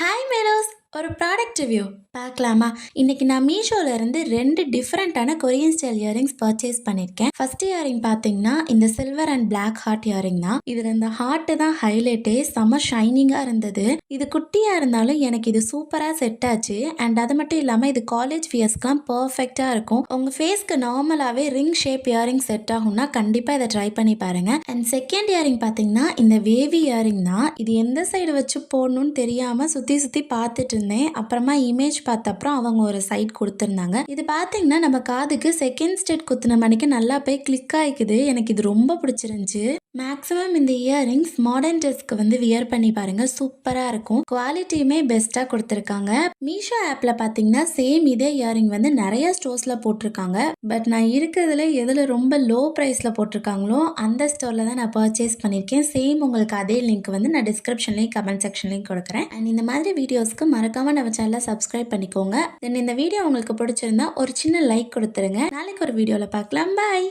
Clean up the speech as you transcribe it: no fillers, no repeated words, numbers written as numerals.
Hi மெலோஸ், ஒரு product review பார்க்கலாமா? இன்னைக்கு நான் மீஷோல இருந்து 2 டிஃப்ரெண்ட்டான கொரியன் ஸ்டைல் இயரிங்ஸ் பர்ச்சேஸ் பண்ணியிருக்கேன். ஃபர்ஸ்ட் இயரிங் பார்த்தீங்கன்னா இந்த silver and black heart earring தான். இதில் இந்த ஹார்ட்டு தான் ஹைலைட்டே, செம்ம ஷைனிங்காக இருந்தது. இது குட்டியாக இருந்தாலும் எனக்கு இது சூப்பராக செட் ஆச்சு. அண்ட் அது மட்டும் இல்லாமல் இது காலேஜ் ஃபியர்ஸ்க்குலாம் பர்ஃபெக்டாக இருக்கும். உங்கள் ஃபேஸ்க்கு நார்மலாகவே ரிங் ஷேப் இயரிங் செட் ஆகும்னா கண்டிப்பாக இதை ட்ரை பண்ணி பாருங்க. அண்ட் செகண்ட் இயரிங் பார்த்தீங்கன்னா இந்த வேவி இயரிங் தான். இது எந்த சைடு வச்சு போடணும்னு தெரியாமல் சுற்றி பார்த்துட்டு இருந்தேன். அப்புறமா இமேஜ் பார்த்த அப்புறம் அவங்க ஒரு சைட் கொடுத்துருந்தாங்க. இது பார்த்தீங்கன்னா நம்ம காதுக்கு செகண்ட் ஸ்டெட் குத்துன மணிக்கு நல்லா போய் கிளிக் ஆகிக்குது. எனக்கு இது ரொம்ப பிடிச்சிருந்துச்சு. மேக்ஸிமம் இந்த இயரிங்ஸ் மாடர்ன் ட்ரெஸ்க்கு வந்து வியர் பண்ணி பாருங்க, சூப்பராக இருக்கும். குவாலிட்டியுமே பெஸ்ட்டாக கொடுத்துருக்காங்க. மீஷோ ஆப்பில் பார்த்தீங்கன்னா சேம் இதே இயரிங் வந்து நிறைய ஸ்டோர்ஸில் போட்டிருக்காங்க. பட் நான் இருக்கிறதுல எதில் ரொம்ப லோ ப்ரைஸில் போட்டிருக்காங்களோ அந்த ஸ்டோரில் தான் நான் பர்ச்சேஸ் பண்ணியிருக்கேன். சேம் உங்களுக்கு அதே லிங்க் வந்து நான் டிஸ்கிரிப்ஷன்லேயும் கமெண்ட் செக்ஷன்லேயும் கொடுக்குறேன். அண்ட் இந்த மாதிரி வீடியோஸ்க்கு மறக்காமல் நம்ம சேனலை சப்ஸ்கிரைப் பண்ணிக்கோங்க. தென் இந்த வீடியோ உங்களுக்கு பிடிச்சிருந்தா ஒரு சின்ன லைக் கொடுத்துருங்க. நாளைக்கு ஒரு வீடியோவில் பார்க்கலாம். பாய்.